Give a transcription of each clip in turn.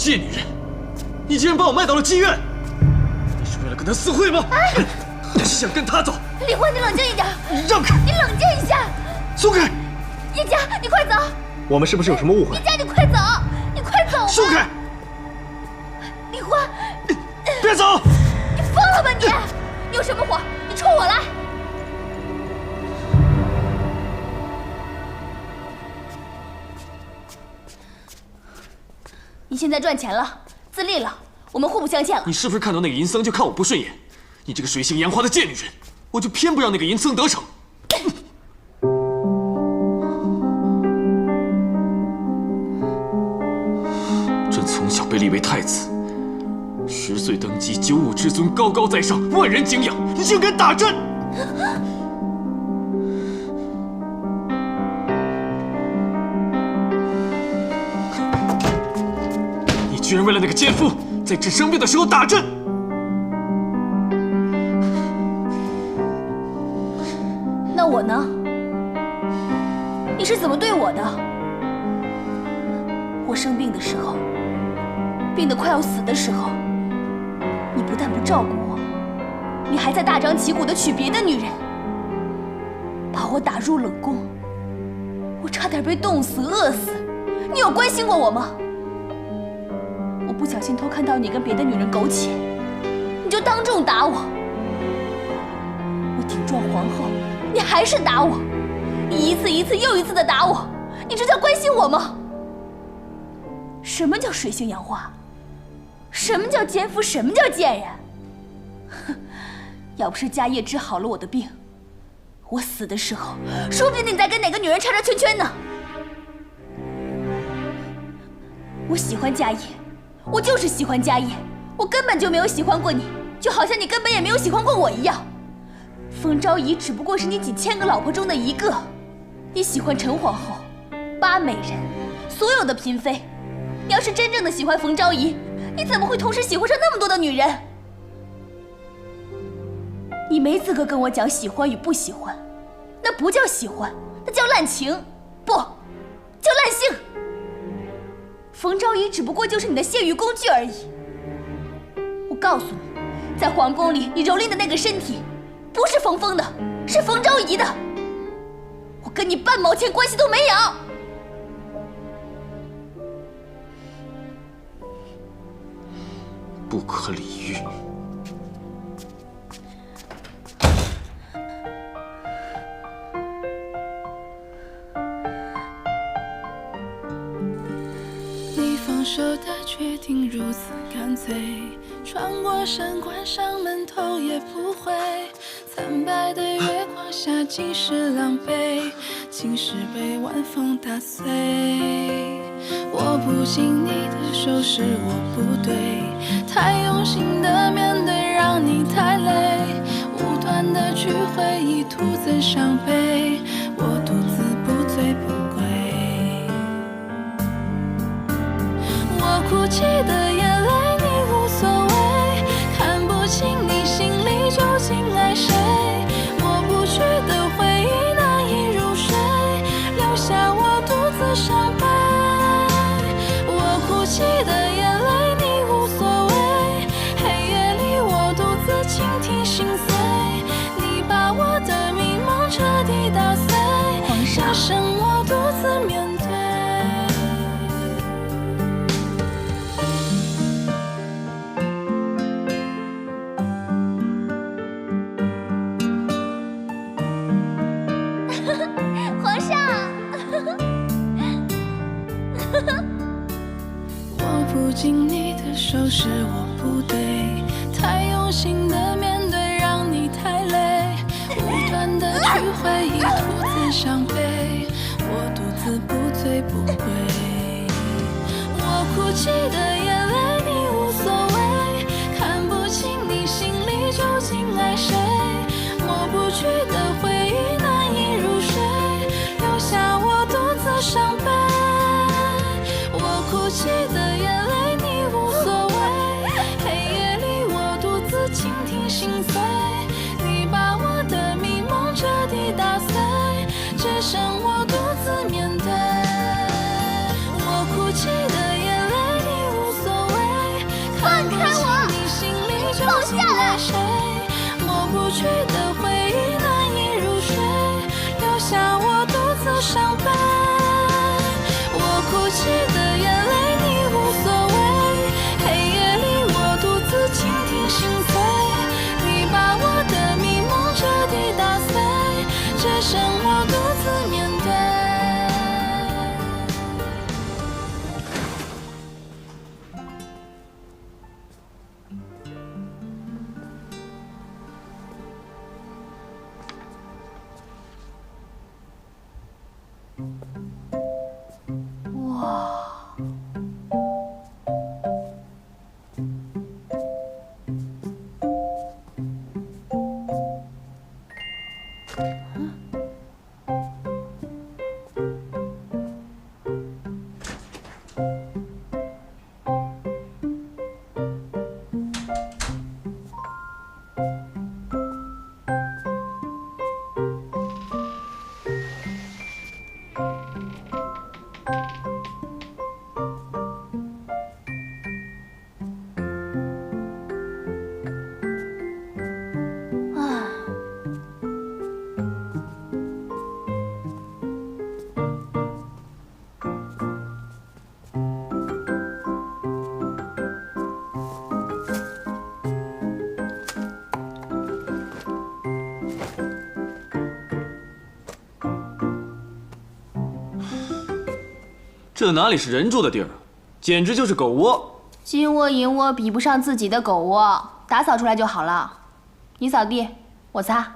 贱女人！你竟然把我卖到了妓院！你是为了跟他私会吗？还是想跟他走？李欢，你冷静一点！你让开！你冷静一下！松开！叶家，你快走！我们是不是有什么误会？叶家，你快走！你快走！松开！李欢，别走！你疯了吧你！你有什么火？你冲我来！你现在赚钱了，自立了，我们互不相欠了。你是不是看到那个银僧就看我不顺眼？你这个水性杨花的贱女人，我就偏不让那个银僧得逞。朕从小被立为太子，10岁登基，95之尊，高高在上，万人敬仰。你竟敢打朕！你居然为了那个奸夫，在朕生病的时候打朕！那我呢？你是怎么对我的？我生病的时候，病得快要死的时候，你不但不照顾我，你还在大张旗鼓地娶别的女人，把我打入冷宫，我差点被冻死、饿死。你有关心过我吗？我不小心偷看到你跟别的女人苟且，你就当众打我。我顶撞皇后，你还是打我，你一次一次又一次的打我，你这叫关心我吗？什么叫水性杨花？什么叫奸夫？什么叫贱人？哼！要不是家业治好了我的病，我死的时候，说不定你在跟哪个女人叉叉圈圈呢。我喜欢家业，我就是喜欢家业，我根本就没有喜欢过你，就好像你根本也没有喜欢过我一样。冯昭仪只不过是你几千个老婆中的一个，你喜欢陈皇后、八美人，所有的嫔妃。你要是真正的喜欢冯昭仪，你怎么会同时喜欢上那么多的女人？你没资格跟我讲喜欢与不喜欢，那不叫喜欢，那叫滥情，不，叫滥性。冯昭仪只不过就是你的泄欲工具而已。我告诉你，在皇宫里你蹂躏的那个身体，不是冯峰的，是冯昭仪的。我跟你半毛钱关系都没有。不可理喻！你放手的决定如此干脆，穿过山关上门头也不回。惨白的月光下，尽是狼狈，尽是被晚风打碎。握不紧你的手是我不对，太用心的面对让你太累，无端的去回忆徒增伤悲，我独自不醉不归。我哭泣的眼泪你无所谓，看不清你心里究竟爱谁，抹不去的回忆难以入睡，留下我独自伤悲。哭泣的眼泪你无所谓，黑夜里我独自倾听心碎，你把我的迷梦彻底打碎，只剩我独自面对。皇上。握不紧你的手是我不对，太用心的面对让你太累，无端的去回忆徒增伤悲，我独自不醉不归。我哭泣的眼泪你无所谓，看不清你心里究竟爱谁，抹不去的回忆难以入睡，留下我独自伤悲。我哭泣的眼泪你无所谓，黑夜里我独自倾听心碎，你把我的迷梦彻底打碎，只剩我独自面对。我哭泣的眼泪你无所这哪里是人住的地儿，简直就是狗窝。金窝银窝比不上自己的狗窝，打扫出来就好了。你扫地，我擦。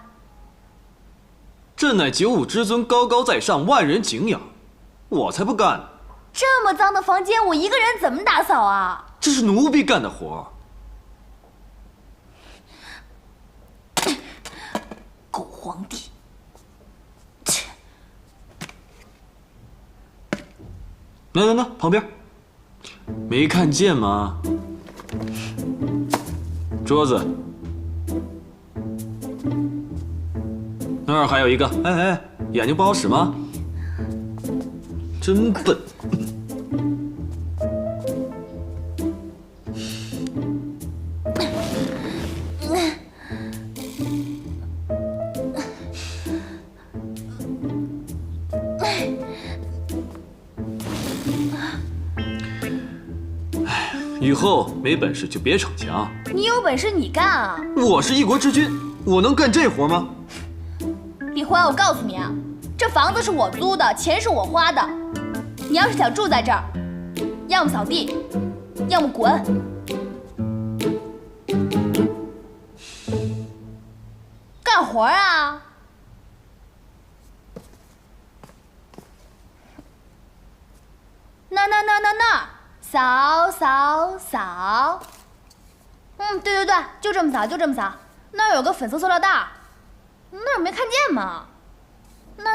朕乃九五之尊，高高在上，万人敬仰，我才不干呢。这么脏的房间，我一个人怎么打扫啊？这是奴婢干的活。狗皇帝！切！那旁边，没看见吗？桌子，那儿还有一个。哎，眼睛不好使吗？真笨。以后没本事就别逞强。你有本事你干啊！我是一国之君，我能干这活吗？李欢，我告诉你啊，这房子是我租的，钱是我花的。你要是想住在这儿，要么扫地，要么滚。干活啊！那，扫。对，就这么扫，就这么扫。那儿有个粉色塑料袋，那儿没看见吗？那。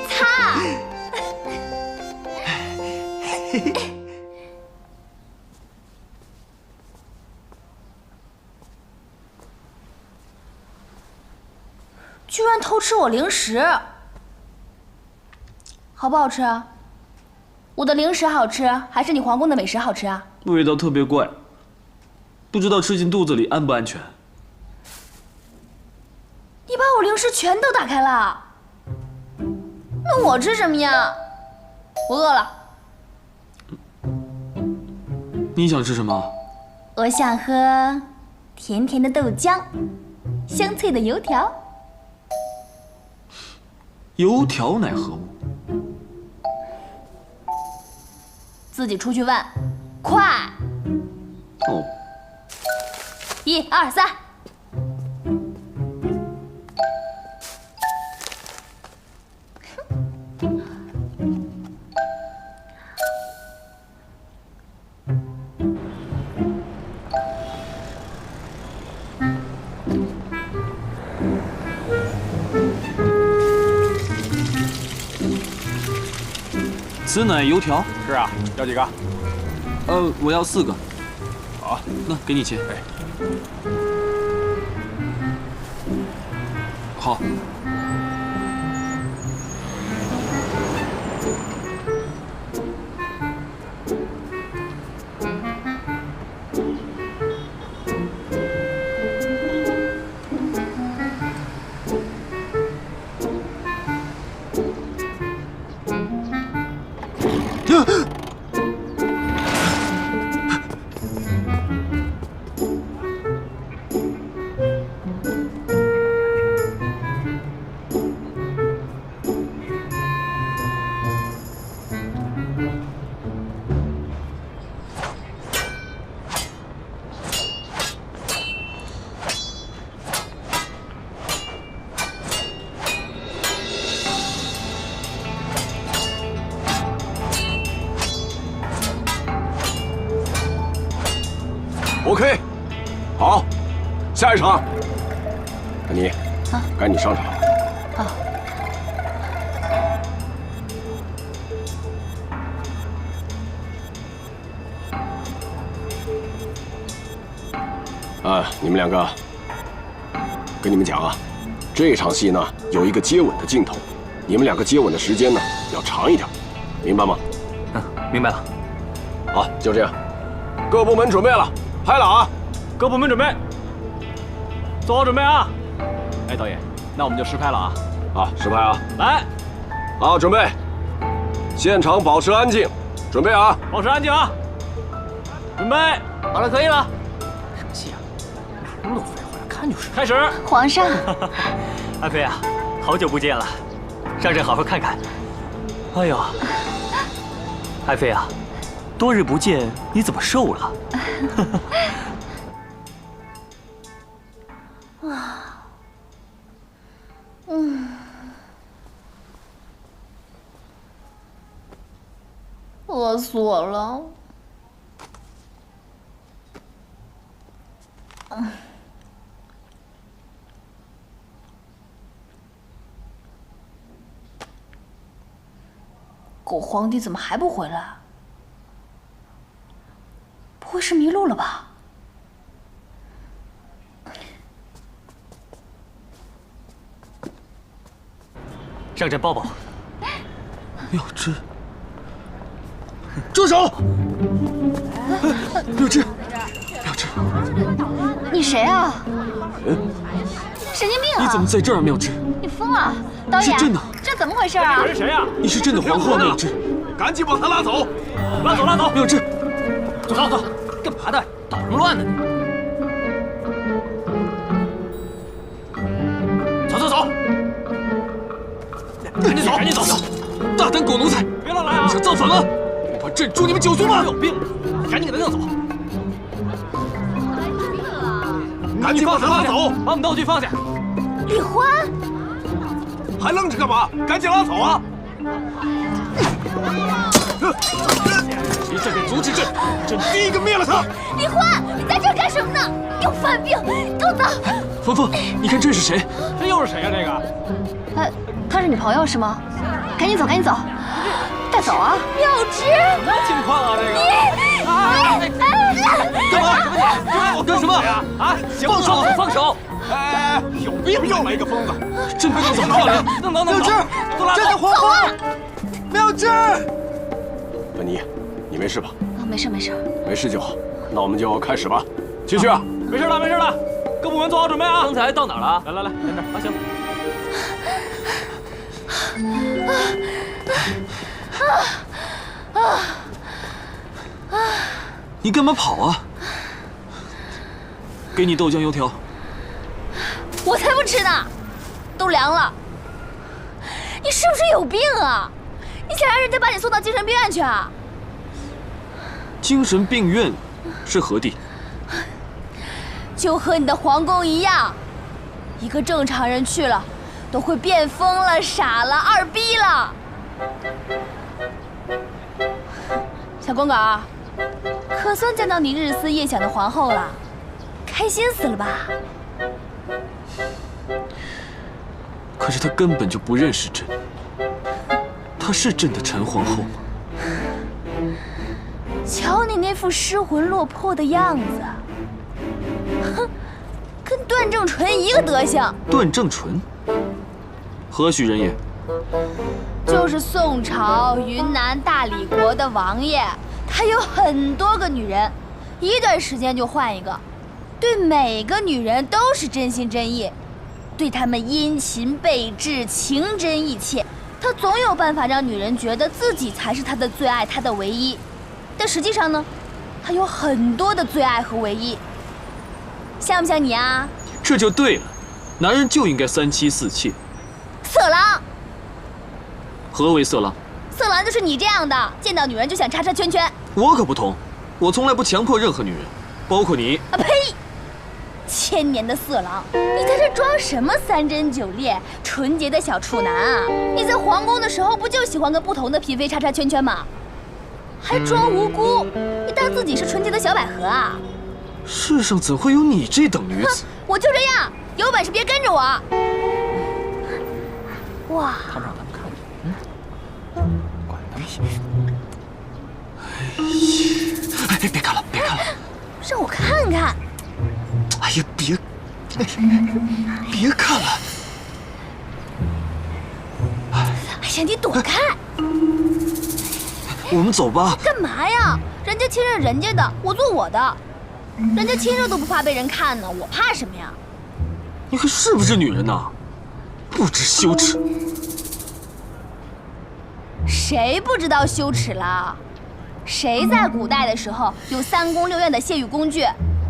擦！居然偷吃我零食，好不好吃啊？我的零食好吃，还是你皇宫的美食好吃啊？味道特别怪，不知道吃进肚子里安不安全。你把我零食全都打开了，那我吃什么呀？我饿了。你想吃什么？我想喝甜甜的豆浆，香脆的油条。油条乃何物？自己出去问，快！哦1、2、3。此乃油条。是啊，要几个？我要4个。好，那给你钱。好。OK， 好，下一场。安妮，该你上场了。你们两个，跟你们讲啊，这场戏呢有一个接吻的镜头，你们两个接吻的时间呢要长一点，明白吗？明白了。好，就这样，各部门准备了，拍了啊！各部门准备，做好准备啊！哎，导演，那我们就实拍了啊！啊，实拍啊！来，好，准备，现场保持安静，准备啊！保持安静啊！准备，好了，可以了。什么戏啊？哪那么多废话，看就是。开始。皇上，爱妃啊，好久不见了，上阵好好看看。哎呦，爱妃啊，多日不见，你怎么瘦了？饿死我了。狗皇帝怎么还不回来？不会是迷路了吧？上阵抱抱。妙芝，住手！妙芝，妙芝，你谁啊？神经病啊！你怎么在这儿，妙芝？你疯了！导演，是真的，这怎么回事啊？这人谁呀？你是真的皇后，妙芝，赶紧把他拉走！拉走，拉走！妙芝，走，干嘛的？捣什么乱呢你？走！赶紧走！大胆狗奴才！别乱来啊！你想造反吗？我怕镇住你们九族吗？有病！赶紧给他弄走！赶紧把他拉走！把我们道具放下！李欢，还愣着干嘛？赶紧拉走啊！一战便阻止朕，朕第一个灭了他！李欢，你在这儿干什么呢？有犯病，给我走！峰峰，你看这是谁？这又是谁呀？这个？他是你朋友是吗？赶紧走，带走啊！妙芝，什么情况啊？这个？干嘛？干什么？啊！放手！哎，有病！又来一个疯子！朕不能走漂亮！弄！妙芝，朕的皇后！妙芝，安妮，你没事吧？没事。没事就好。那我们就开始吧。继续啊！没事了，各部门做好准备啊！刚才到哪儿了？来，在这儿啊，行。你干嘛跑啊？给你豆浆油条。我才不吃呢，都凉了。你是不是有病啊？你想让人家把你送到精神病院去啊？精神病院是何地？就和你的皇宫一样，一个正常人去了，都会变疯了、傻了、二逼了。小公狗，可算见到你日思夜想的皇后了，开心死了吧？可是他根本就不认识朕，她是朕的陈皇后吗？瞧你那副失魂落魄的样子，哼，跟段正淳一个德行。段正淳，何许人也？就是宋朝云南大理国的王爷，他有很多个女人，一段时间就换一个，对每个女人都是真心真意，对她们殷勤备至，情真意切。他总有办法让女人觉得自己才是他的最爱，他的唯一。但实际上呢，他有很多的最爱和唯一，像不像你啊？这就对了，男人就应该三妻四妾。色狼。何为色狼？色狼就是你这样的，见到女人就想叉叉圈圈。我可不同，我从来不强迫任何女人，包括你。啊呸！千年的色狼，你在这装什么三贞九烈、纯洁的小处男啊？你在皇宫的时候不就喜欢跟不同的嫔妃叉叉圈圈吗？还装无辜，你当自己是纯洁的小百合啊？世上怎会有你这等女子？我就这样，有本事别跟着我。哇！他们让他们看，管他们。哎，别看了，别看了！让我看看。哎呀，别看了！哎呀，你躲开！我们走吧。干嘛呀？人家亲热人家的，我做我的。人家亲热都不怕被人看呢，我怕什么呀？你可是不是女人呐？不知羞耻！谁不知道羞耻了？谁在古代的时候有3宫6院的泄欲工具？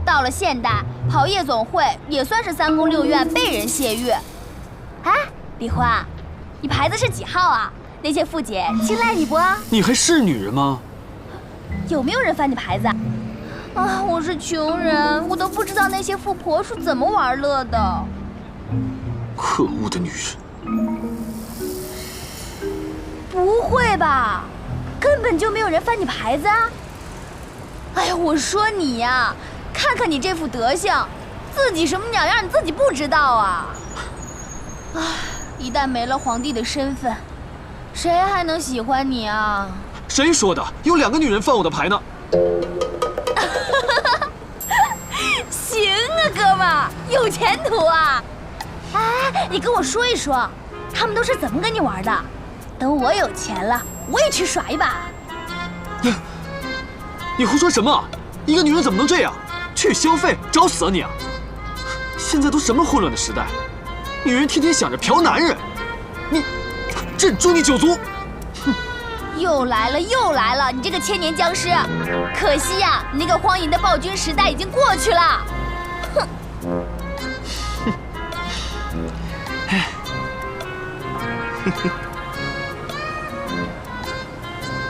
到了现代，跑夜总会也算是3宫6院被人泄欲。哎，李欢，你牌子是几号啊？那些富姐青睐你不？你还是女人吗？有没有人翻你牌子？啊，我是穷人，我都不知道那些富婆是怎么玩乐的。可恶的女人！不会吧？根本就没有人翻你牌子啊！哎呀，我说你呀，看看你这副德行，自己什么鸟样你自己不知道啊！唉，一旦没了皇帝的身份，谁还能喜欢你啊？谁说的？有2个女人翻我的牌呢。行啊，哥们儿，有前途啊！哎，你跟我说一说，他们都是怎么跟你玩的？等我有钱了，我也去耍一把。你胡说什么？一个女人怎么能这样？去消费，找死啊你啊！现在都什么混乱的时代，女人天天想着嫖男人，你，朕诛你9族！哼！又来了，又来了！你这个千年僵尸，可惜呀，你那个荒淫的暴君时代已经过去了。哼！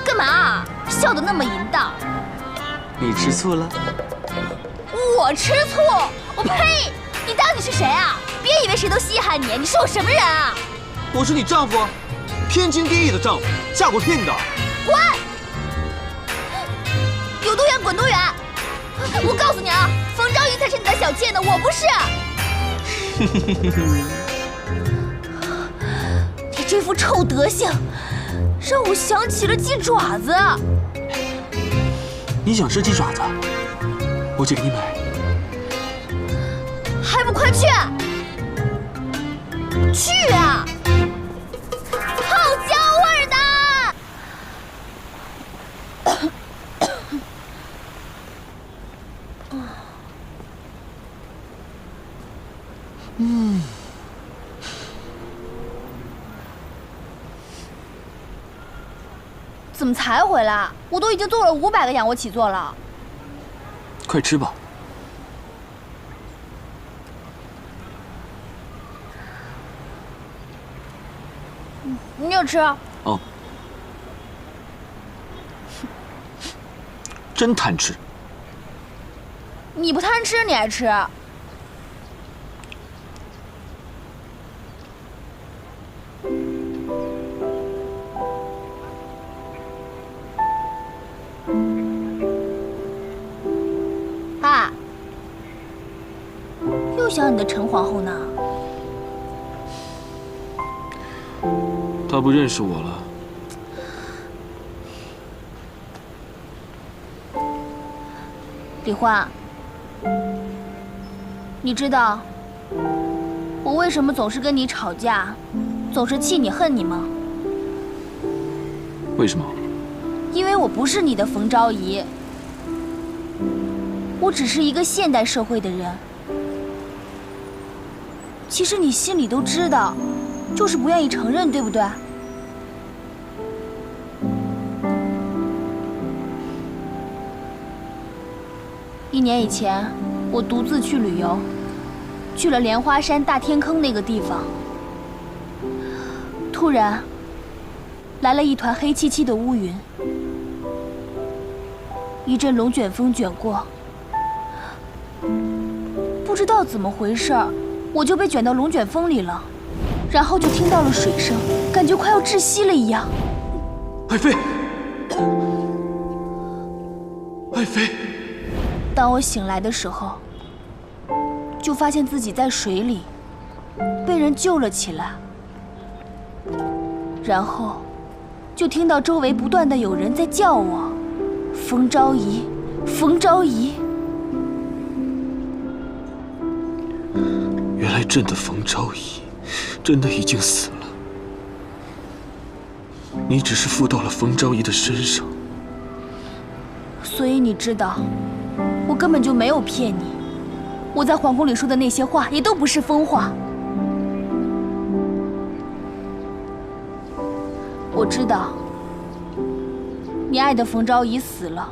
干嘛？笑得那么淫荡？你吃醋了？我吃醋？我呸！你到底是谁啊？别以为谁都稀罕你，你是我什么人啊？我是你丈夫，天经地义的丈夫，嫁过聘的。滚！有多远滚多远！我告诉你啊，冯昭仪才是你的小妾呢，我不是。你这副臭德行，让我想起了鸡爪子。你想吃鸡爪子？我去给你买。还不快去！去啊！泡椒味的。怎么才回来？我都已经做了500个仰卧起坐了。快吃吧。你也吃？哦。真贪吃。你不贪吃，你还吃？啊！又想你的陈皇后呢？他不认识我了。李欢，你知道我为什么总是跟你吵架，总是气你恨你吗？为什么？因为我不是你的冯昭仪，我只是一个现代社会的人。其实你心里都知道，就是不愿意承认，对不对？1年以前，我独自去旅游，去了莲花山大天坑那个地方。突然，来了一团黑漆漆的乌云，一阵龙卷风卷过，不知道怎么回事，我就被卷到龙卷风里了，然后就听到了水声，感觉快要窒息了一样。爱妃，爱妃。当我醒来的时候，就发现自己在水里，被人救了起来。然后，就听到周围不断的有人在叫我：“冯昭仪，冯昭仪。”原来朕的冯昭仪真的已经死了，你只是附到了冯昭仪的身上。所以你知道，我根本就没有骗你，我在皇宫里说的那些话也都不是疯话。我知道，你爱的冯昭仪死了。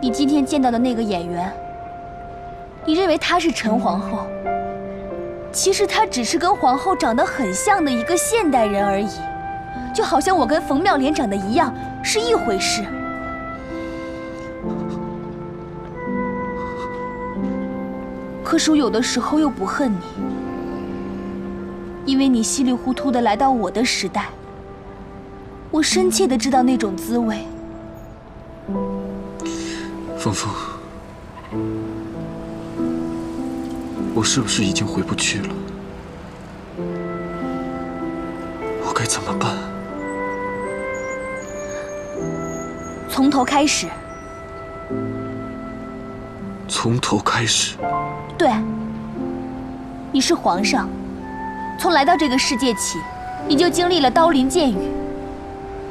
你今天见到的那个演员，你认为她是陈皇后，其实她只是跟皇后长得很像的一个现代人而已，就好像我跟冯妙莲长得一样，是一回事。可是我有的时候又不恨你，因为你稀里糊涂的来到我的时代，我深切的知道那种滋味。芳芳，我是不是已经回不去了？我该怎么办？从头开始。从头开始？对，你是皇上，从来到这个世界起，你就经历了刀林剑雨，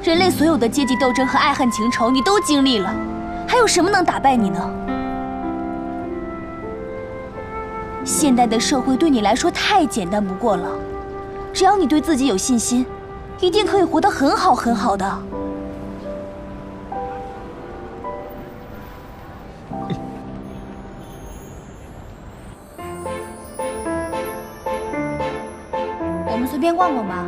人类所有的阶级斗争和爱恨情仇，你都经历了，还有什么能打败你呢？现代的社会对你来说太简单不过了，只要你对自己有信心，一定可以活得很好很好的。我们随便逛逛吧。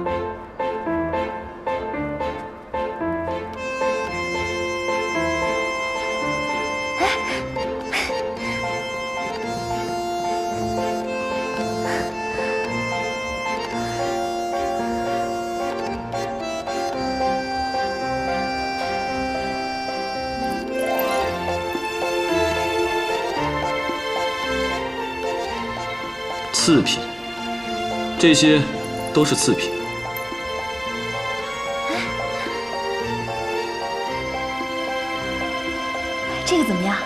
次品，这些都是次品。这个怎么样？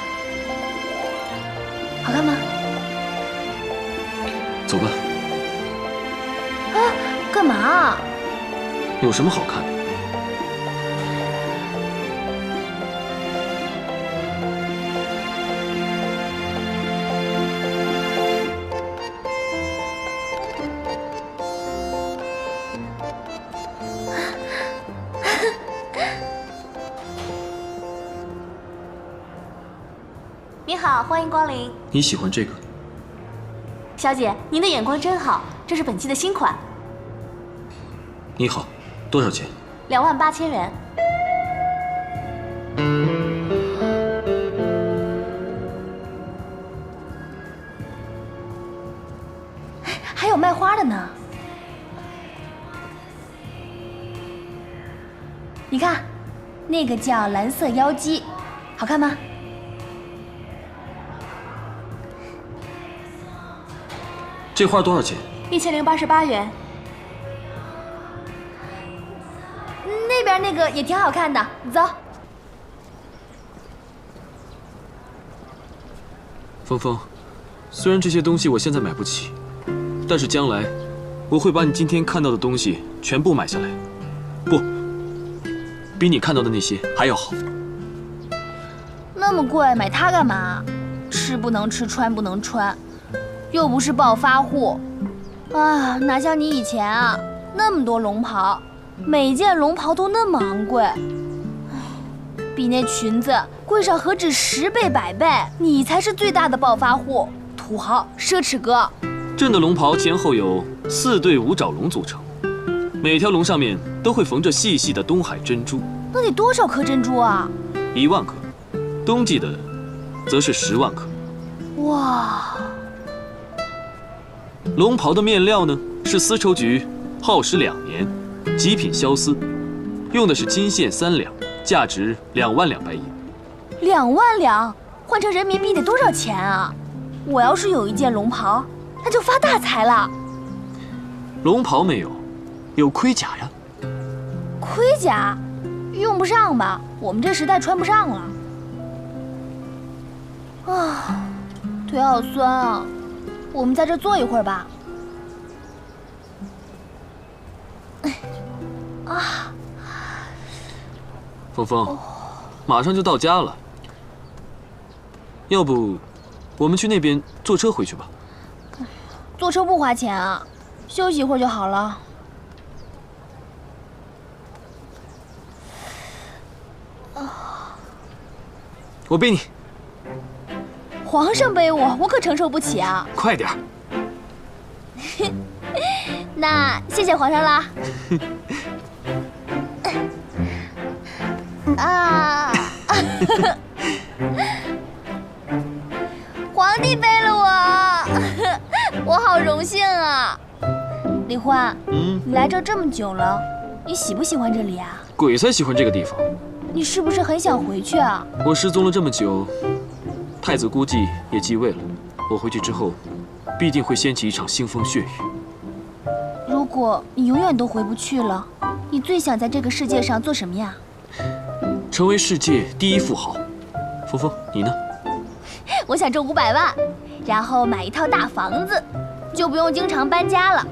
好看吗？走吧。啊，干嘛？有什么好看的？您好，欢迎光临。你喜欢这个？小姐，您的眼光真好，这是本期的新款你好，多少钱，28000元。还有卖花的呢。你看，那个叫蓝色妖姬，好看吗？这花多少钱1088元。那边那个也挺好看的，走。芳芳，虽然这些东西我现在买不起，但是将来我会把你今天看到的东西全部买下来。不，比你看到的那些还要好。那么贵，买它干嘛？吃不能吃，穿不能穿，又不是暴发户，啊，哪像你以前啊，那么多龙袍，每件龙袍都那么昂贵，比那裙子贵上何止10倍100倍，你才是最大的暴发户，土豪奢侈哥。朕的龙袍前后有4对5爪龙组成，每条龙上面都会缝着细细的东海珍珠。那得多少颗珍珠啊？1万颗，冬季的则是10万颗。哇！龙袍的面料呢是丝绸菊，耗时2年，极品绡丝，用的是金线3两，价值2万200银。2万两，换成人民币得多少钱啊？我要是有一件龙袍，那就发大财了。龙袍没有，有盔甲呀。盔甲，用不上吧？我们这时代穿不上了。啊，腿好酸啊！我们在这坐一会儿吧。啊，峰峰，马上就到家了，要不我们去那边坐车回去吧？坐车不花钱啊，休息一会儿就好了。我背你。皇上背我，我可承受不起啊！快点。那谢谢皇上啦。啊！皇帝背了我，我好荣幸啊！李焕，你来这儿这么久了，你喜不喜欢这里啊？鬼才喜欢这个地方。你是不是很想回去啊？我失踪了这么久，太子估计也继位了。我回去之后，必定会掀起一场腥风血雨。如果你永远都回不去了，你最想在这个世界上做什么呀？成为世界第一富豪。峰峰，你呢？我想挣500万，然后买一套大房子，就不用经常搬家了。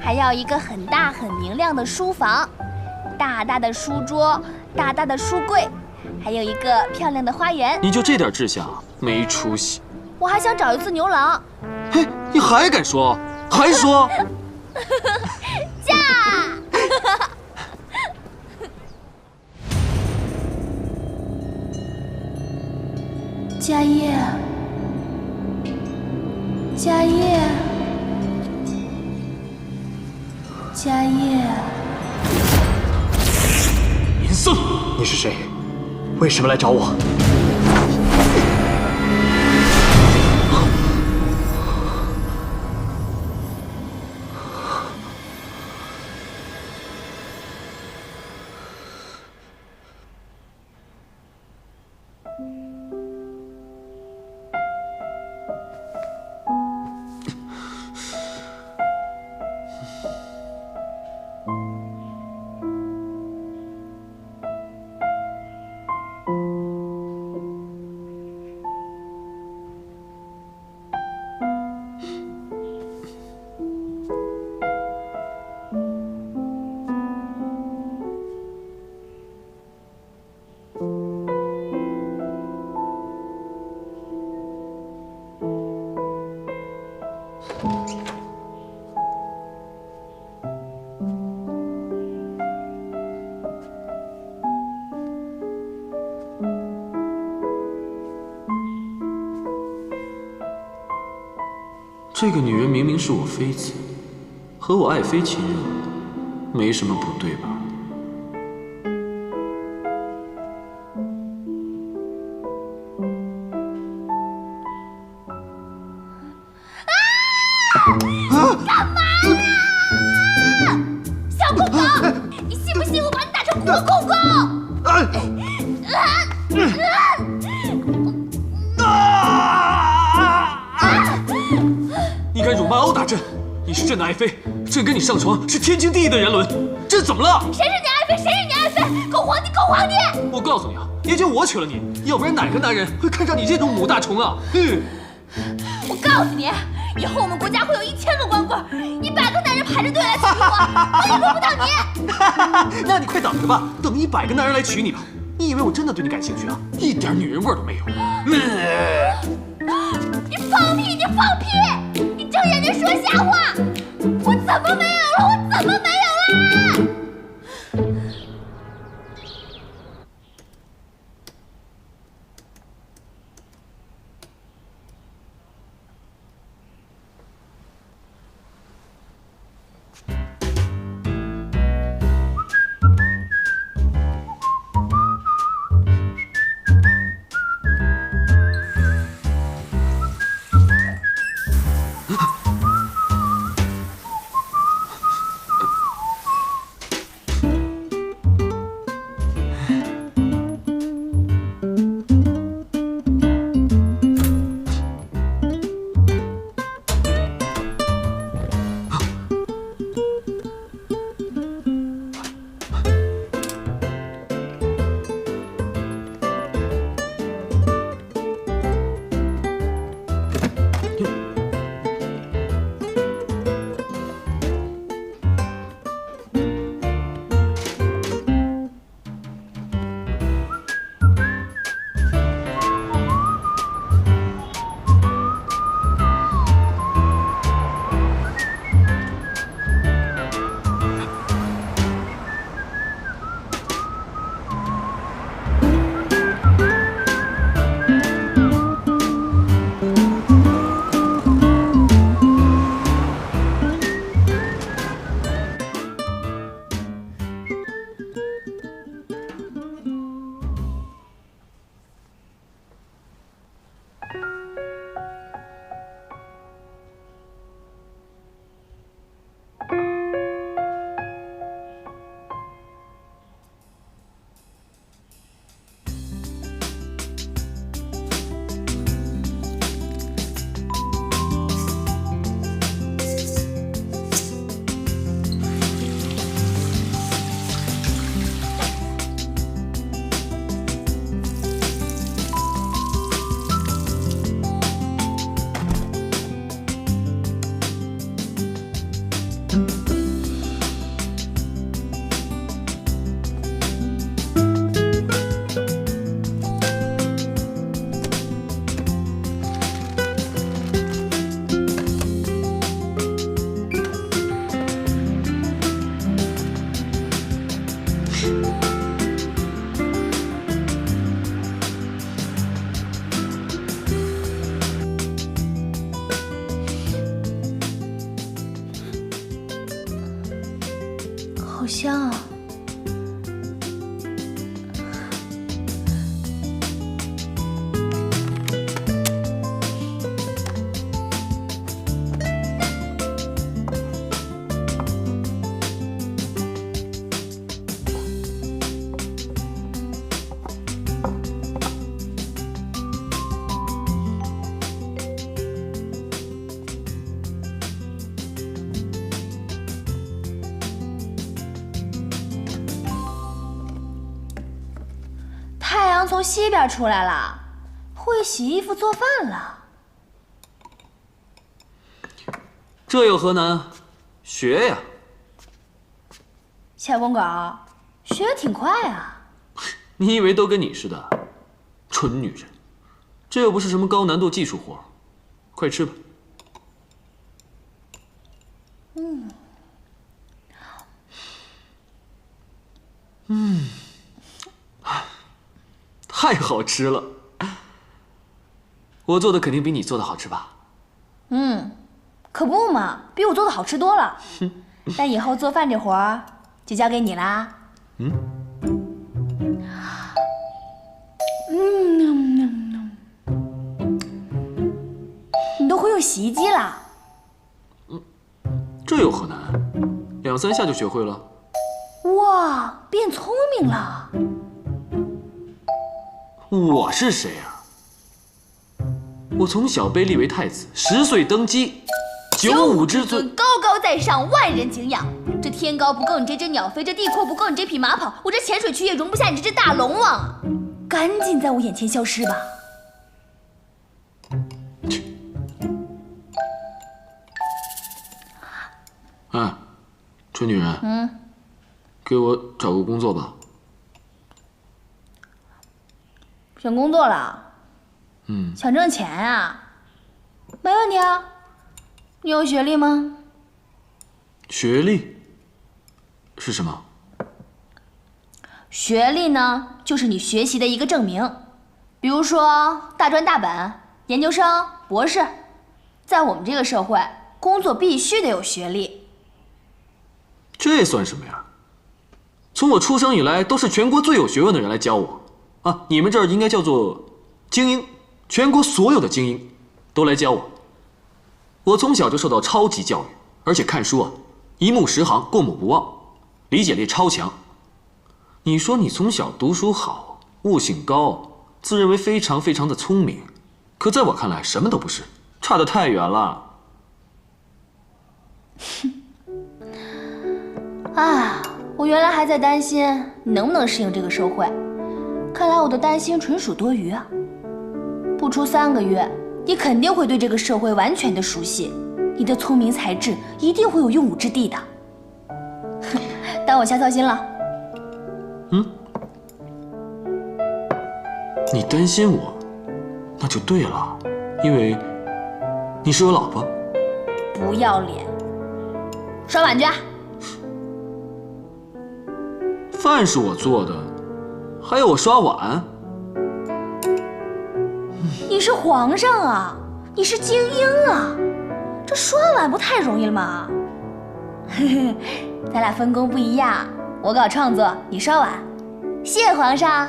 还要一个很大很明亮的书房，大大的书桌，大大的书柜，还有一个漂亮的花园。你就这点志向，没出息。我还想找一次牛郎。嘿，你还敢说？还说？嫁！家业，家业，家业。尹僧，你是谁？为什么来找我？这个女人明明是我妃子，和我爱妃亲热，没什么不对吧？干嘛呢？小公公，你信不信我把你打成活公公？你敢辱骂欧大朕？你是朕的爱妃，朕跟你上床是天经地义的人伦，这怎么了？谁是你爱妃？谁是你爱妃？狗皇帝，狗皇帝！我告诉你啊，也就我娶了你，要不然哪个男人会看上你这种母大虫啊？我告诉你，以后我们国家会有1000个光棍，100个男人排着队来娶我，我也轮不到你。那你快等着吧，等100个男人来娶你吧。你以为我真的对你感兴趣啊？一点女人味都没有。你放屁！你放屁！你睁眼睛说瞎话！我怎么没有了？我怎么没有了？娘从西边出来了，会洗衣服做饭了。这有何难？学呀！小公狗，学得挺快啊。你以为都跟你似的？蠢女人，这又不是什么高难度技术活，快吃吧。太好吃了！我做的肯定比你做的好吃吧？可不嘛，比我做的好吃多了。但以后做饭这活儿就交给你啦。你都会用洗衣机了？这有何难？2、3下就学会了。哇，变聪明了！我是谁啊？我从小被立为太子，10岁登基，9五之尊，高高在上，万人敬仰。这天高不够你这只鸟飞，这地阔不够你这匹马跑，我这浅水区也容不下你这只大龙王啊！赶紧在我眼前消失吧！哎，蠢女人，给我找个工作吧。选工作了？想挣钱啊？没问题啊。你有学历吗？学历是什么？学历呢，就是你学习的一个证明，比如说大专大本、研究生、博士。在我们这个社会，工作必须得有学历。这算什么呀？从我出生以来，都是全国最有学问的人来教我啊！你们这儿应该叫做精英，全国所有的精英都来教我。我从小就受到超级教育，而且看书啊，一目十行，过目不忘，理解力超强。你说你从小读书好，悟性高，自认为非常非常的聪明，可在我看来什么都不是，差得太远了。啊，我原来还在担心你能不能适应这个社会，看来我的担心纯属多余啊。不出3个月，你肯定会对这个社会完全的熟悉，你的聪明才智一定会有用武之地的。当我瞎操心了。你担心我，那就对了，因为你是我老婆。不要脸！刷碗去。饭是我做的，还要我刷碗？你是皇上啊，你是精英啊，这刷碗不太容易了吗？咱俩分工不一样，我搞创作，你刷碗。谢谢皇上。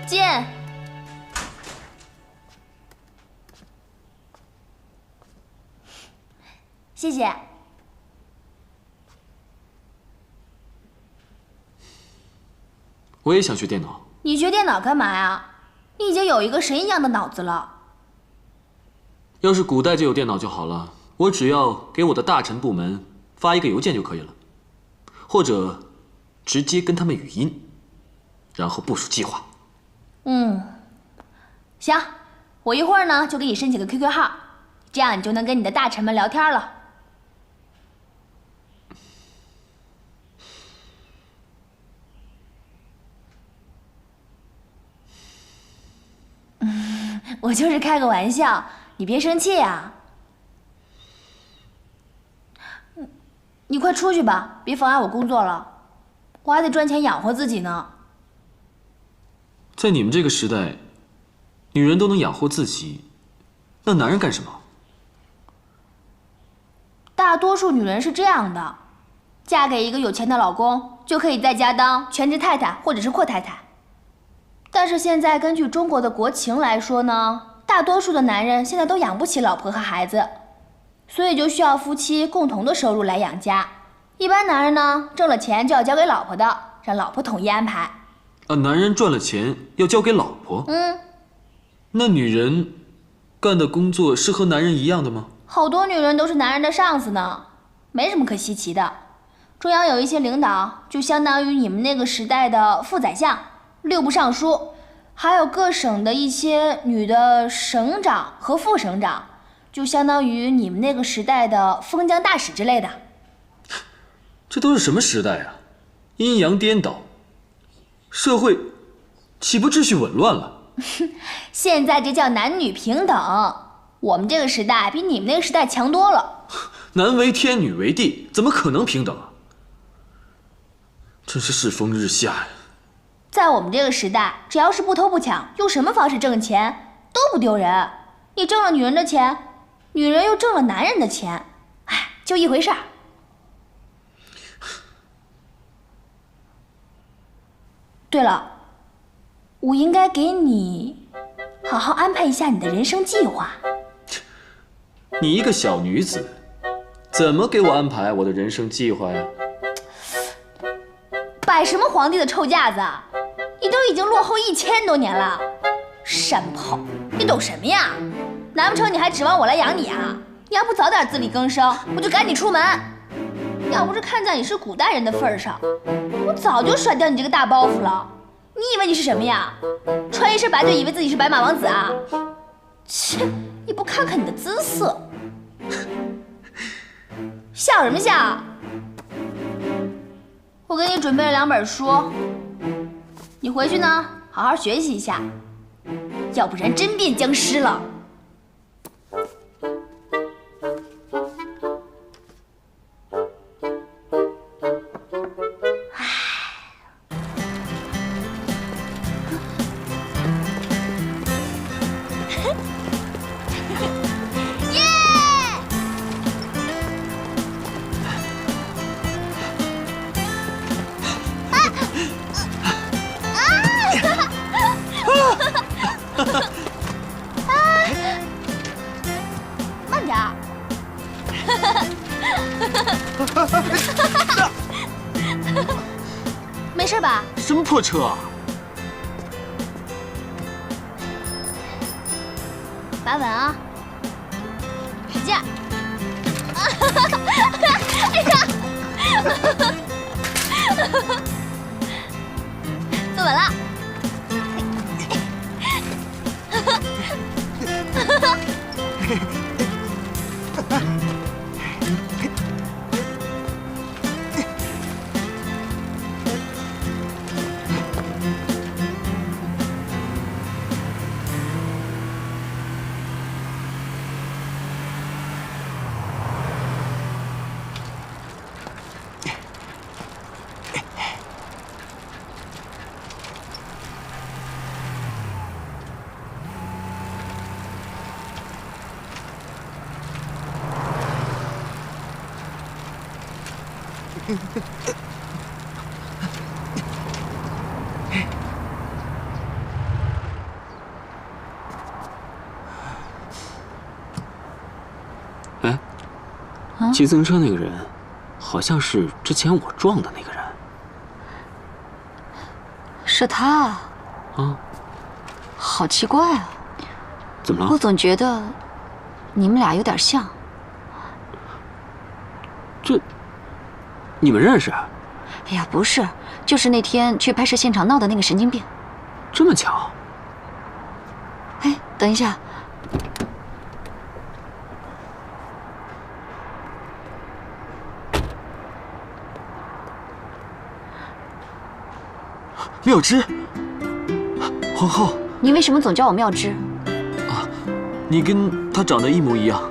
进。谢谢。我也想学电脑。你学电脑干嘛呀？你已经有一个神一样的脑子了。要是古代就有电脑就好了，我只要给我的大臣部门发一个邮件就可以了，或者直接跟他们语音，然后部署计划。行，我一会儿呢就给你申请个 QQ 号，这样你就能跟你的大臣们聊天了。我就是开个玩笑，你别生气呀。你快出去吧，别妨碍我工作了，我还得赚钱养活自己呢。在你们这个时代，女人都能养活自己，那男人干什么？大多数女人是这样的，嫁给一个有钱的老公，就可以在家当全职太太或者是阔太太。但是现在根据中国的国情来说呢，大多数的男人现在都养不起老婆和孩子，所以就需要夫妻共同的收入来养家。一般男人呢，挣了钱就要交给老婆的，让老婆统一安排。男人赚了钱要交给老婆？那女人干的工作是和男人一样的吗？好多女人都是男人的上司呢，没什么可稀奇的。中央有一些领导，就相当于你们那个时代的副宰相、六部尚书，还有各省的一些女的省长和副省长，就相当于你们那个时代的封疆大使之类的。这都是什么时代啊？阴阳颠倒，社会岂不秩序紊乱了？现在这叫男女平等，我们这个时代比你们那个时代强多了。男为天，女为地，怎么可能平等啊？真是世风日下呀！在我们这个时代，只要是不偷不抢，用什么方式挣钱都不丢人。你挣了女人的钱，女人又挣了男人的钱，哎，就一回事儿。对了，我应该给你好好安排一下你的人生计划。你一个小女子，怎么给我安排我的人生计划呀？摆什么皇帝的臭架子啊！你都已经落后1000多年了，山炮，你懂什么呀？难不成你还指望我来养你啊？你要不早点自力更生，我就赶你出门。要不是看在你是古代人的份上，我早就甩掉你这个大包袱了。你以为你是什么呀？穿一身白就以为自己是白马王子啊？切！你不看看你的姿色，笑什么笑？我给你准备了2本书，你回去呢好好学习一下，要不然真变僵尸了。慢点儿。没事吧？什么破车啊！把稳啊，使劲儿！哎呀！坐稳了。哎，骑自行车那个人，好像是之前我撞的那个人。是他啊？啊，好奇怪啊！怎么了？我总觉得你们俩有点像。你们认识？哎呀，不是，就是那天去拍摄现场闹的那个神经病。这么巧？哎，等一下。妙芝，皇后，你为什么总叫我妙芝？你跟她长得一模一样。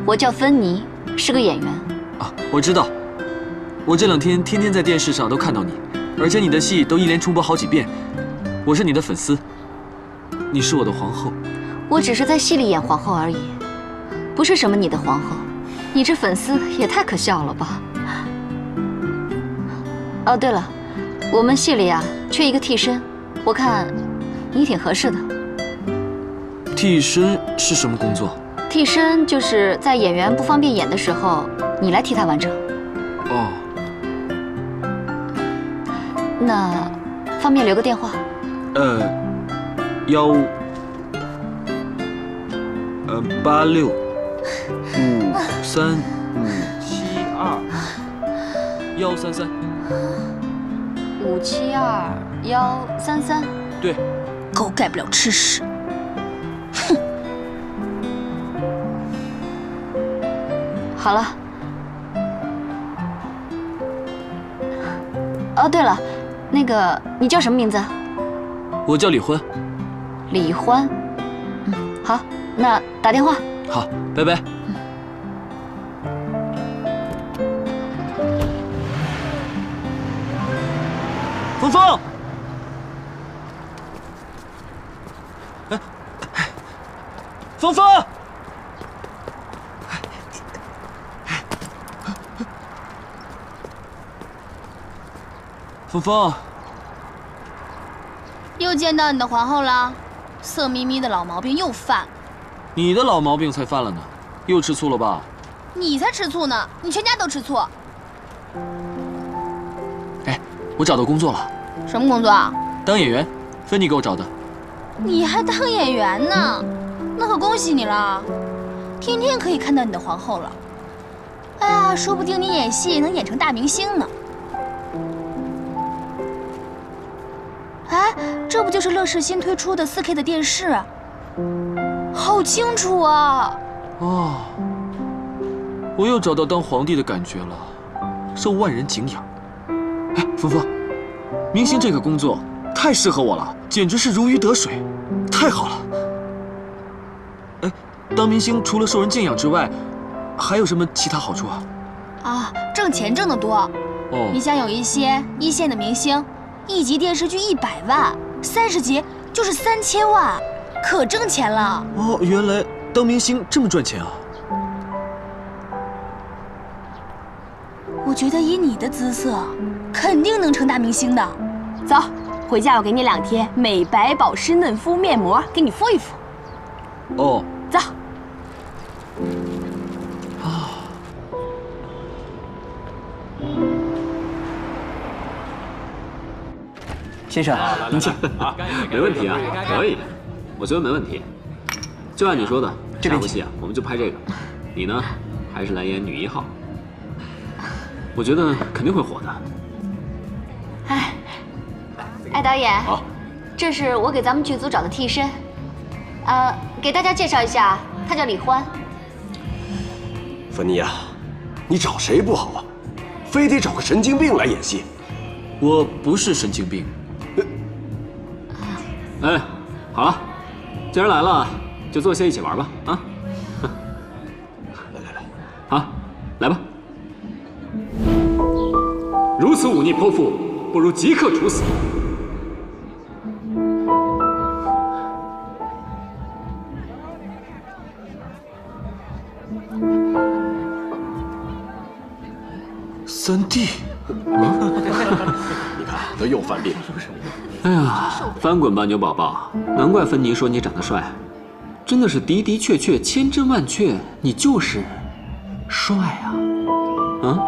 我叫芬妮，是个演员。啊，我知道。我这2天天天在电视上都看到你，而且你的戏都一连重播好几遍。我是你的粉丝，你是我的皇后。我只是在戏里演皇后而已，不是什么你的皇后。你这粉丝也太可笑了吧！哦，对了，我们戏里啊缺一个替身，我看你挺合适的。替身是什么工作？替身就是在演员不方便演的时候，你来替他完成。哦，那方便留个电话？8653572133。572-133。对，狗改不了吃屎。哼。好了。哦，对了，那个你叫什么名字？我叫李欢。李欢。好，那打电话。好，拜拜。峰峰，哎，峰峰，峰峰，又见到你的皇后了，色眯眯的老毛病又犯了。你的老毛病才犯了呢，又吃醋了吧？你才吃醋呢，你全家都吃醋。哎，我找到工作了。什么工作啊？当演员，芬妮给我找的。你还当演员呢？那可恭喜你了，天天可以看到你的皇后了。哎呀，说不定你演戏能演成大明星呢。哎，这不就是乐视新推出的4K 的电视？好清楚啊！哦，我又找到当皇帝的感觉了，受万人敬仰。哎，峰峰，明星这个工作太适合我了，简直是如鱼得水，太好了。哎，当明星除了受人敬仰之外，还有什么其他好处啊？啊，挣钱挣得多。哦，你像有一些一线的明星，1集电视剧100万，30集就是3000万，可挣钱了。哦，原来当明星这么赚钱啊！我觉得以你的姿色，肯定能成大明星的。走，回家我给你2贴美白保湿嫩肤面膜，给你敷一敷。哦，走。先生，您请。没问题啊，可以，我觉得没问题。就按你说的，下部戏啊，我们就拍这个。你呢，还是来演女1号。我觉得肯定会火的。哎，导演，好，这是我给咱们剧组找的替身，给大家介绍一下，他叫李欢。芬妮啊，你找谁不好啊？非得找个神经病来演戏？我不是神经病。哎，好了，既然来了，就坐下一起玩吧，啊！来，好，来吧。如此忤逆泼妇，不如即刻处死。3弟，你看，他又犯病了。哎呀，翻滚吧，牛宝宝！难怪芬妮说你长得帅，真的是的的确确、千真万确，你就是帅啊！啊，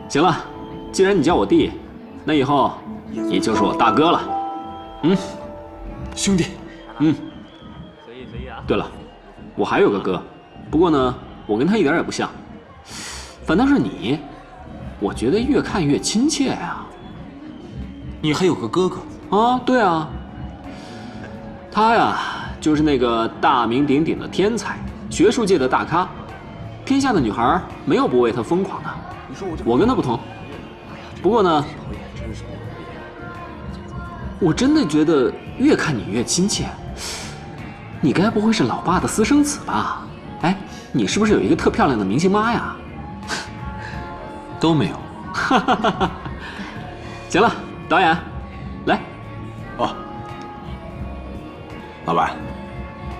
行了，既然你叫我弟，那以后你就是我大哥了。兄弟，随意啊。对了，我还有个哥，不过呢，我跟他一点也不像，反倒是你，我觉得越看越亲切呀。你还有个哥哥啊？对啊，他呀，就是那个大名鼎鼎的天才，学术界的大咖，天下的女孩没有不为他疯狂的。我跟他不同，不过呢，我真的觉得越看你越亲切。你该不会是老爸的私生子吧？哎，你是不是有一个特漂亮的明星妈呀？都没有。行了，导演，来，哦，老板，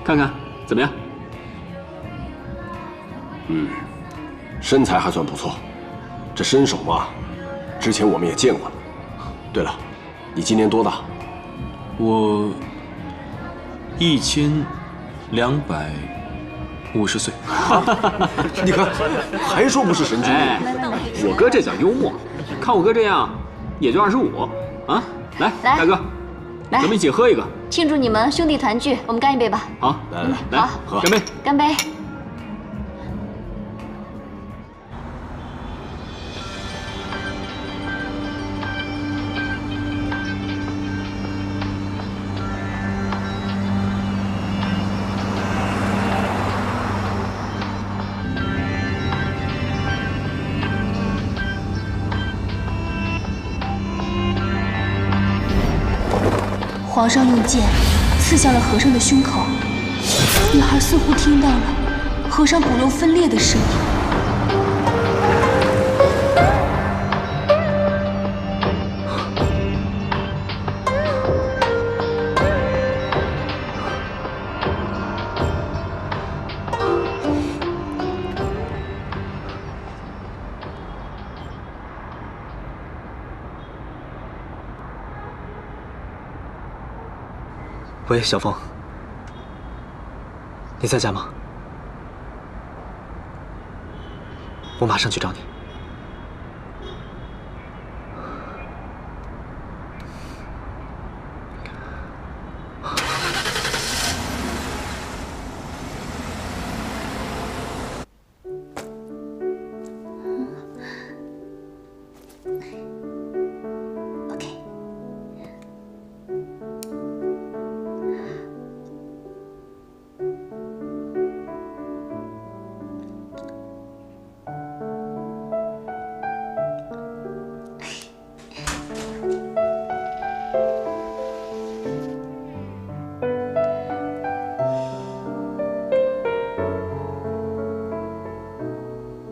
看看怎么样？身材还算不错，这身手嘛，之前我们也见过了。对了，你今年多大？我1250岁。你看，还说不是神经病。哎，我哥这叫幽默。看我哥这样，也就25啊。来，大哥，来，咱们一起喝一个，庆祝你们兄弟团聚。我们干一杯吧。好，来，好，喝，干杯，干杯。皇上用剑刺向了和尚的胸口，女孩似乎听到了和尚骨肉分裂的声音。喂，小凤，你在家吗？我马上去找你。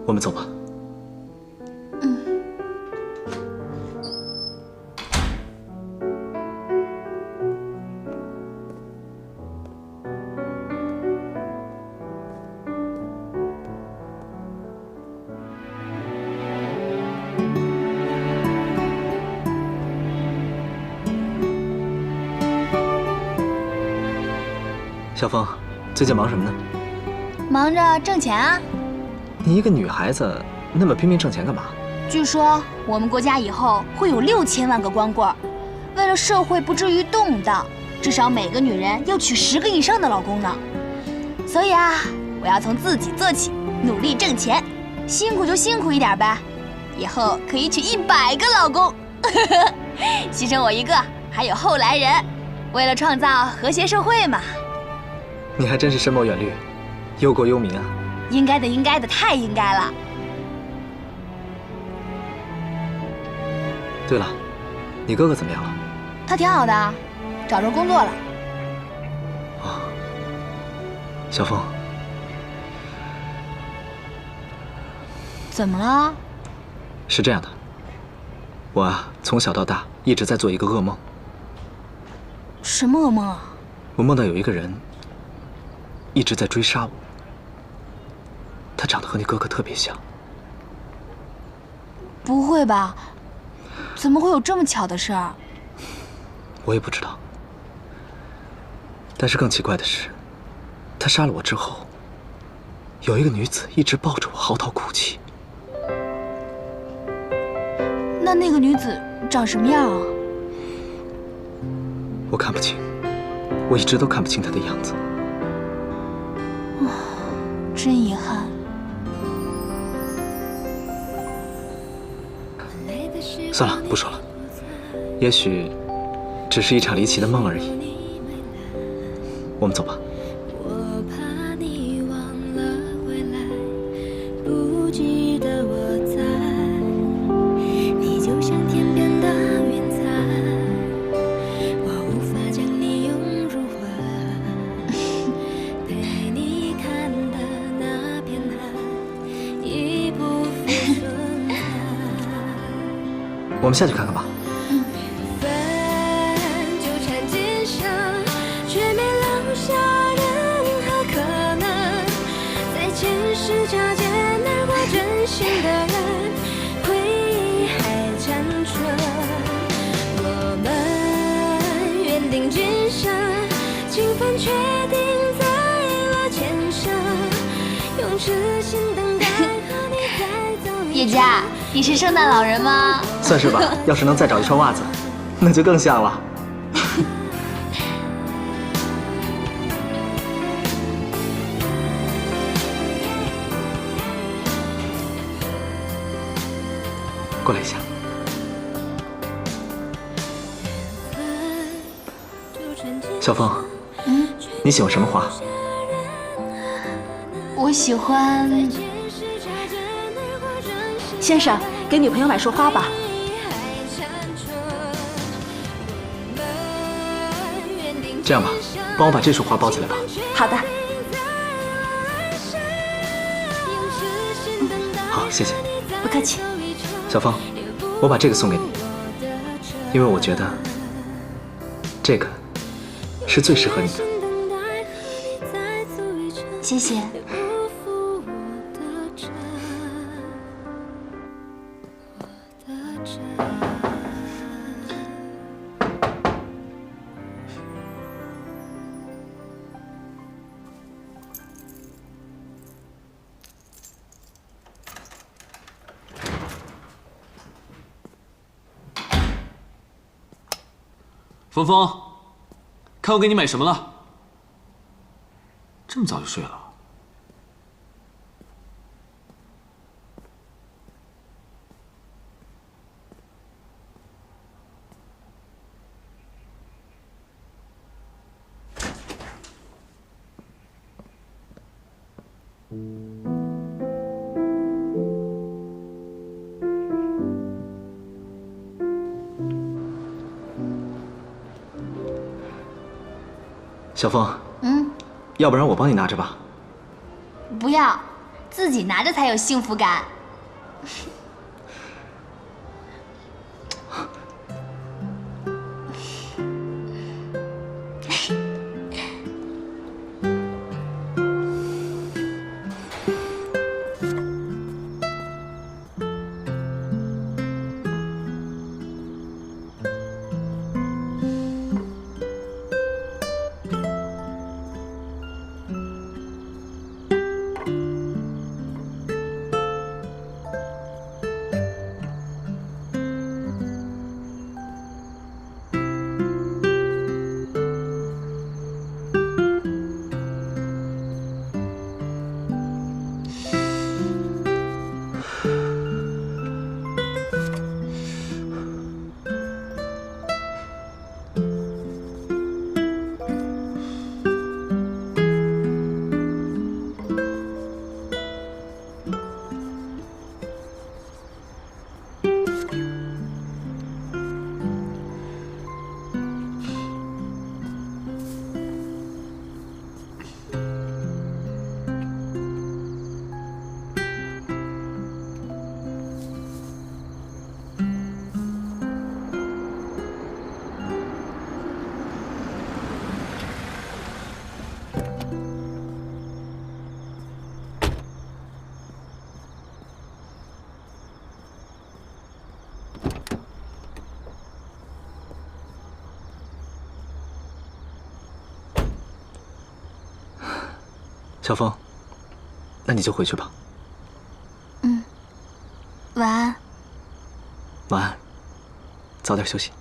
我们走吧。小凤，最近忙什么呢？忙着挣钱啊。你一个女孩子，那么拼命挣钱干嘛？据说我们国家以后会有6000万个光棍，为了社会不至于动荡，至少每个女人要娶10个以上的老公呢。所以啊，我要从自己做起，努力挣钱，辛苦就辛苦一点呗，以后可以娶100个老公，牺牲我一个，还有后来人，为了创造和谐社会嘛。你还真是深谋远虑，忧国忧民啊！应该的，应该的，太应该了。对了，你哥哥怎么样了？他挺好的，找着工作了。哦，小凤，怎么了？是这样的，我啊，从小到大一直在做一个噩梦。什么噩梦啊？我梦到有一个人一直在追杀我，他长得和你哥哥特别像。不会吧？怎么会有这么巧的事儿？我也不知道。但是更奇怪的是，他杀了我之后，有一个女子一直抱着我嚎啕哭泣。那个女子长什么样啊？我看不清，我一直都看不清她的样子。真遗憾。算了，不说了。也许只是一场离奇的梦而已。我们走吧。我怕你忘了回来，不记得我在，你就像天边的云彩，我无法将你拥入怀，陪你看的那片海，已不复存在。我们下去看看吧。是交界而过真心的人，回忆还残存，我们约定叶佳，你是圣诞老人吗？算是吧。要是能再找一双袜子，那就更像了。过来一下。小凤，你喜欢什么花？我喜欢。先生，给女朋友买束花吧。这样吧，帮我把这束花包起来吧。好的。好，谢谢。不客气。小凤，我把这个送给你，因为我觉得这个是最适合你的。谢谢。峰峰，看我给你买什么了？这么早就睡了？小凤，要不然我帮你拿着吧。不要，自己拿着才有幸福感。小凤，那你就回去吧。晚安。晚安，早点休息。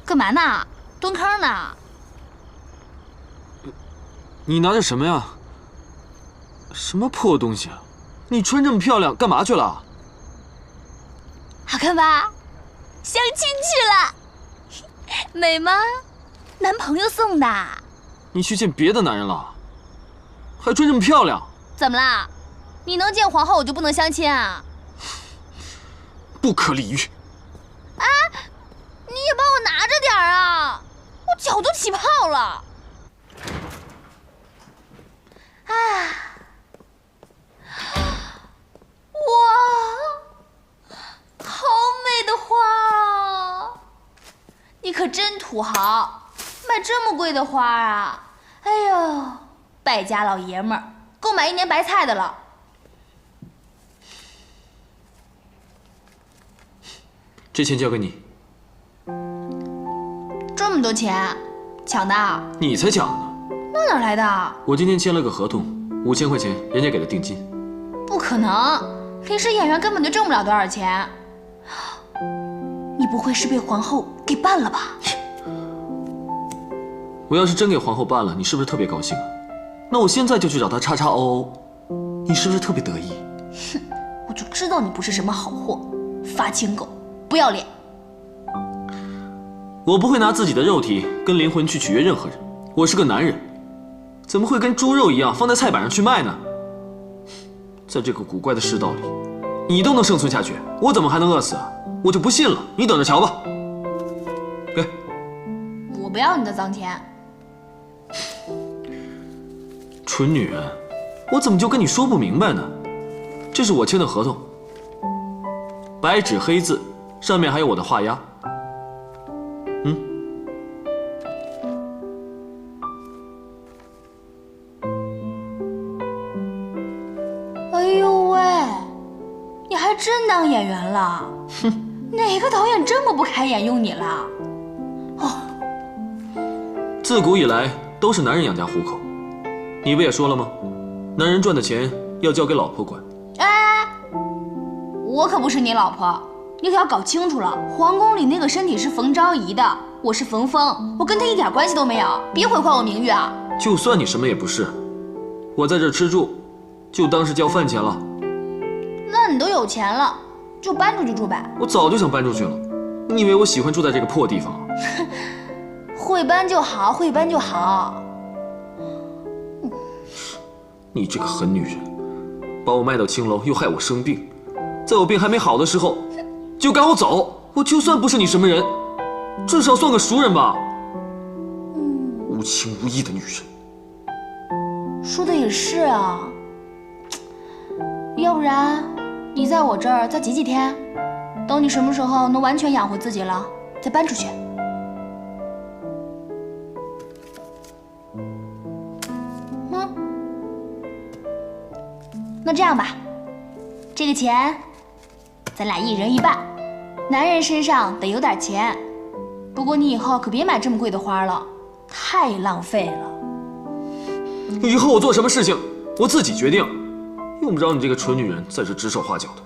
干嘛呢？蹲坑呢？你拿着什么呀？什么破东西啊！你穿这么漂亮，干嘛去了？好看吧？相亲去了，美吗？男朋友送的。你去见别的男人了？还穿这么漂亮？怎么啦？你能见皇后，我就不能相亲啊？不可理喻！啊！你也帮我拿着点啊！我脚都起泡了。哇，好美的花啊！你可真土豪，买这么贵的花啊！哎呦，败家老爷们儿，够买1年白菜的了。这钱交给你。这么多钱，抢的啊？你才抢呢！那哪来的？我今天签了个合同，5000块钱，人家给的定金。不可能，临时演员根本就挣不了多少钱。你不会是被皇后给办了吧？我要是真给皇后办了，你是不是特别高兴啊？那我现在就去找她叉叉哦，你是不是特别得意？哼，我就知道你不是什么好货，发情狗，不要脸！我不会拿自己的肉体跟灵魂去取悦任何人，我是个男人，怎么会跟猪肉一样放在菜板上去卖呢？在这个古怪的世道里，你都能生存下去，我怎么还能饿死啊？我就不信了，你等着瞧吧。给，我不要你的脏钱。蠢女人，我怎么就跟你说不明白呢？这是我签的合同，白纸黑字，上面还有我的画押。哎呦喂，你还真当演员了？哼，哪个导演这么不开眼用你了？哦，自古以来都是男人养家糊口，你不也说了吗？男人赚的钱要交给老婆管。哎，我可不是你老婆，你可要搞清楚了。皇宫里那个身体是冯昭仪的，我是冯峰，我跟他一点关系都没有，别毁坏我名誉啊！就算你什么也不是，我在这吃住，就当是交饭钱了。那你都有钱了，就搬出去住呗。我早就想搬出去了，你以为我喜欢住在这个破地方啊？会搬就好，会搬就好。你这个狠女人，把我卖到青楼，又害我生病，在我病还没好的时候，就赶我走。我就算不是你什么人，至少算个熟人吧。无情无义的女人。说的也是啊，要不然你在我这儿再挤几天，等你什么时候能完全养活自己了，再搬出去。那这样吧，这个钱咱俩1人1半，男人身上得有点钱。不过你以后可别买这么贵的花了，太浪费了。以后我做什么事情，我自己决定，用不着你这个蠢女人在这指手画脚的。